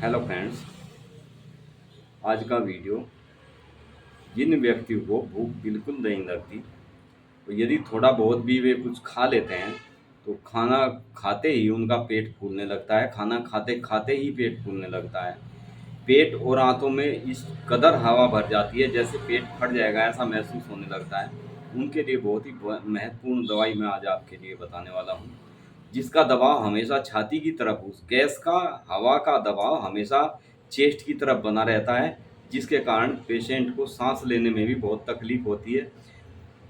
Hello friends. आज का video, जिन व्यक्तियों को भूख बिल्कुल नहीं लगती, तो यदि थोड़ा बहुत भी वे कुछ खा लेते हैं तो खाना खाते ही उनका पेट फूलने लगता है। खाना खाते खाते ही पेट फूलने लगता है। पेट और आंतों में इस कदर हवा भर जाती है जैसे पेट फट जाएगा, ऐसा महसूस होने लगता है। उनके लिए बहुत ही महत्वपूर्ण दवाई मैं आज आपके लिए बताने वाला हूँ, जिसका दबाव हमेशा छाती की तरफ, उस गैस का, हवा का दबाव हमेशा चेस्ट की तरफ बना रहता है, जिसके कारण पेशेंट को सांस लेने में भी बहुत तकलीफ होती है।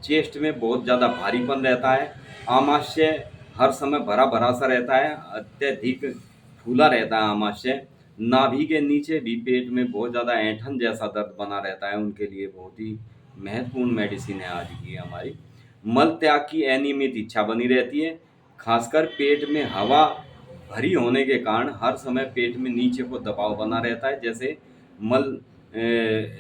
चेस्ट में बहुत ज़्यादा भारीपन रहता है। आमाशय हर समय भरा भरा सा रहता है, अत्यधिक फूला रहता है आमाशय। नाभि के नीचे भी पेट में बहुत ज़्यादा ऐंठन जैसा दर्द बना रहता है। उनके लिए बहुत ही महत्वपूर्ण मेडिसिन है आज की हमारी। मल त्याग की अनियमित इच्छा बनी रहती है, खासकर पेट में हवा भरी होने के कारण हर समय पेट में नीचे को दबाव बना रहता है। जैसे मल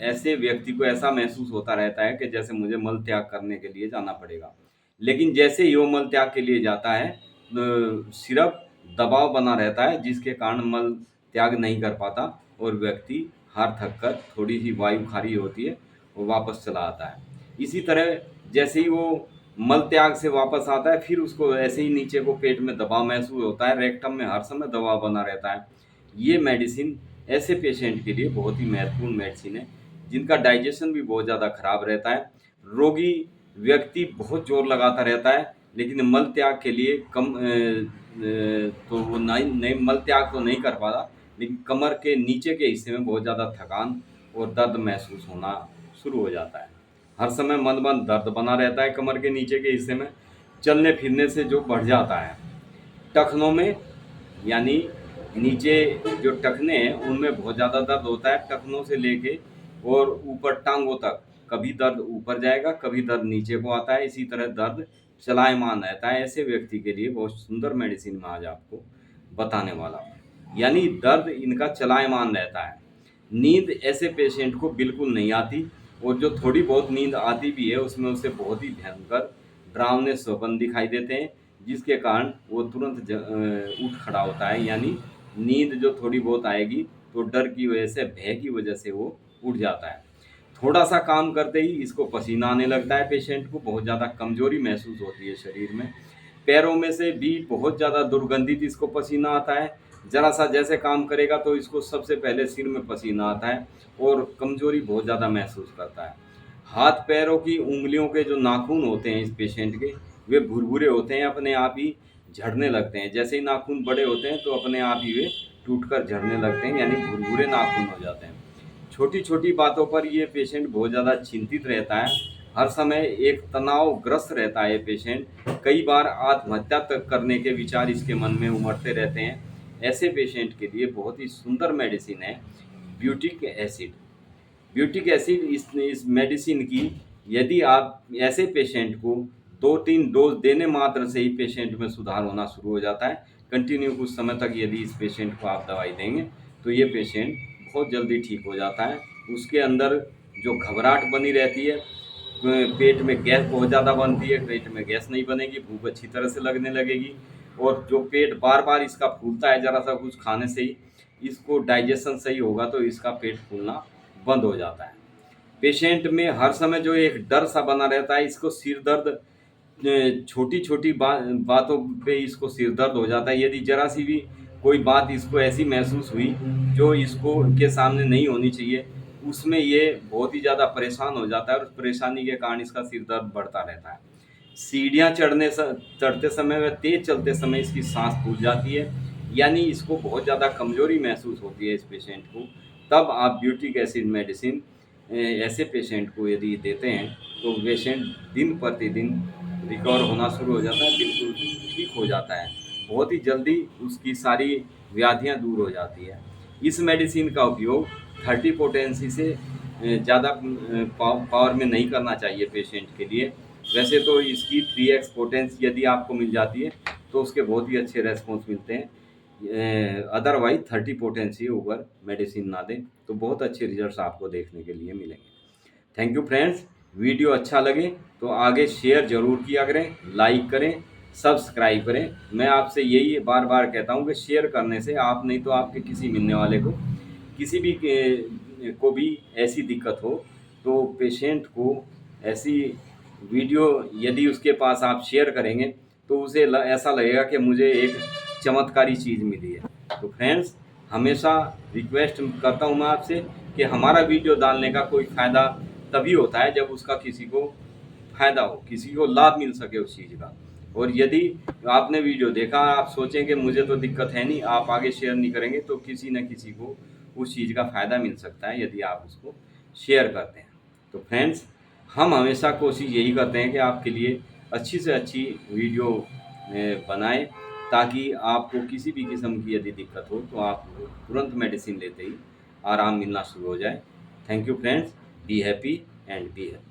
ऐसे व्यक्ति को ऐसा महसूस होता रहता है कि जैसे मुझे मल त्याग करने के लिए जाना पड़ेगा। लेकिन जैसे ही वो मल त्याग के लिए जाता है, सिर्फ दबाव बना रहता है, जिसके कारण मल त्याग नहीं कर पाता और व्यक्ति हार थक कर, थोड़ी सी वायु खारी होती है, वो वापस चला आता है। इसी तरह जैसे ही वो मल त्याग से वापस आता है, फिर उसको ऐसे ही नीचे को पेट में दबाव महसूस होता है, रेक्टम में हर समय दबाव बना रहता है। ये मेडिसिन ऐसे पेशेंट के लिए बहुत ही महत्वपूर्ण मेडिसिन है, जिनका डाइजेशन भी बहुत ज़्यादा खराब रहता है। रोगी व्यक्ति बहुत जोर लगाता रहता है, लेकिन मल त्याग के लिए तो वो नहीं नहीं मल त्याग तो नहीं कर पाता, लेकिन कमर के नीचे के हिस्से में बहुत ज़्यादा थकान और दर्द महसूस होना शुरू हो जाता है। हर समय मंद मंद दर्द बना रहता है कमर के नीचे के हिस्से में, चलने फिरने से जो बढ़ जाता है। टखनों में, यानी नीचे जो टखने हैं उनमें बहुत ज़्यादा दर्द होता है। टखनों से लेके और ऊपर टांगों तक, कभी दर्द ऊपर जाएगा, कभी दर्द नीचे को आता है। इसी तरह दर्द चलायमान रहता है। ऐसे व्यक्ति के लिए बहुत सुंदर मेडिसिन मैं आज आपको बताने वाला हूँ, यानी दर्द इनका चलायमान रहता है। नींद ऐसे पेशेंट को बिल्कुल नहीं आती, और जो थोड़ी बहुत नींद आती भी है उसमें उसे बहुत ही भयंकर डरावने स्वप्न दिखाई देते हैं, जिसके कारण वो तुरंत उठ खड़ा होता है। यानी नींद जो थोड़ी बहुत आएगी तो डर की वजह से, भय की वजह से वो उठ जाता है। थोड़ा सा काम करते ही इसको पसीना आने लगता है। पेशेंट को बहुत ज़्यादा कमजोरी महसूस होती है शरीर में। पैरों में से भी बहुत ज़्यादा दुर्गंधित इसको पसीना आता है। ज़रा सा जैसे काम करेगा तो इसको सबसे पहले सिर में पसीना आता है और कमजोरी बहुत ज़्यादा महसूस करता है। हाथ पैरों की उंगलियों के जो नाखून होते हैं इस पेशेंट के, वे भुरभुरे होते हैं, अपने आप ही झड़ने लगते हैं। जैसे ही नाखून बड़े होते हैं तो अपने आप ही वे टूटकर झड़ने लगते हैं, यानी भुरभुरे नाखून हो जाते हैं। छोटी छोटी बातों पर ये पेशेंट बहुत ज़्यादा चिंतित रहता है। हर समय एक तनावग्रस्त रहता है ये पेशेंट। कई बार आत्महत्या तक करने के विचार इसके मन में उमड़ते रहते हैं। ऐसे पेशेंट के लिए बहुत ही सुंदर मेडिसिन है ब्यूटिक एसिड। ब्यूटिक एसिड इस मेडिसिन की, यदि आप ऐसे पेशेंट को 2-3 डोज देने मात्र से ही पेशेंट में सुधार होना शुरू हो जाता है। कंटिन्यू कुछ समय तक यदि इस पेशेंट को आप दवाई देंगे तो ये पेशेंट बहुत जल्दी ठीक हो जाता है। उसके अंदर जो घबराहट बनी रहती है, पेट में गैस बहुत ज़्यादा बनती है, पेट में गैस नहीं बनेगी, भूख अच्छी तरह से लगने लगेगी। और जो पेट बार बार इसका फूलता है ज़रा सा कुछ खाने से ही, इसको डाइजेशन सही होगा तो इसका पेट फूलना बंद हो जाता है। पेशेंट में हर समय जो एक डर सा बना रहता है, इसको सिर दर्द, छोटी छोटी बातों पे इसको सिर दर्द हो जाता है। यदि जरा सी भी कोई बात इसको ऐसी महसूस हुई जो इसको के सामने नहीं होनी चाहिए, उसमें ये बहुत ही ज़्यादा परेशान हो जाता है, और उस परेशानी के कारण इसका सिर दर्द बढ़ता रहता है। सीढ़ियाँ चढ़ते समय व तेज चलते समय इसकी सांस फूल जाती है, यानी इसको बहुत ज़्यादा कमजोरी महसूस होती है इस पेशेंट को। तब आप ब्यूटिक एसिड मेडिसिन ऐसे पेशेंट को यदि देते हैं तो पेशेंट दिन प्रतिदिन रिकवर होना शुरू हो जाता है, बिल्कुल ठीक हो जाता है। बहुत ही जल्दी उसकी सारी व्याधियाँ दूर हो जाती है। इस मेडिसिन का उपयोग 30 पोटेंसी से ज़्यादा पावर में नहीं करना चाहिए पेशेंट के लिए। वैसे तो इसकी 3x पोटेंसी यदि आपको मिल जाती है तो उसके बहुत ही अच्छे रेस्पॉन्स मिलते हैं। अदरवाइज 30 पोटेंसी ऊपर मेडिसिन ना दें तो बहुत अच्छे रिजल्ट्स आपको देखने के लिए मिलेंगे। Thank you friends. वीडियो अच्छा लगे तो आगे शेयर ज़रूर किया करें, लाइक करें, सब्सक्राइब करें। मैं आपसे यही बार बार कहता हूँ कि शेयर करने से आप नहीं तो आपके किसी मिलने वाले को किसी भी को भी ऐसी दिक्कत हो तो पेशेंट को ऐसी वीडियो यदि उसके पास आप शेयर करेंगे तो उसे ऐसा लगेगा कि मुझे एक चमत्कारी चीज़ मिली है। तो फ्रेंड्स, हमेशा रिक्वेस्ट करता हूँ मैं आपसे कि हमारा वीडियो डालने का कोई फ़ायदा तभी होता है जब उसका किसी को फ़ायदा हो, किसी को लाभ मिल सके उस चीज़ का। और यदि आपने वीडियो देखा, आप सोचें कि मुझे तो दिक्कत है नहीं, आप आगे शेयर नहीं करेंगे तो किसी न किसी को उस चीज़ का फ़ायदा मिल सकता है यदि आप उसको शेयर करते हैं। तो फ्रेंड्स, हम हमेशा कोशिश यही करते हैं कि आपके लिए अच्छी से अच्छी वीडियो बनाएँ, ताकि आपको किसी भी किस्म की यदि दिक्कत हो तो आप तुरंत मेडिसिन लेते ही आराम मिलना शुरू हो जाए। Thank you friends, be happy and be healthy.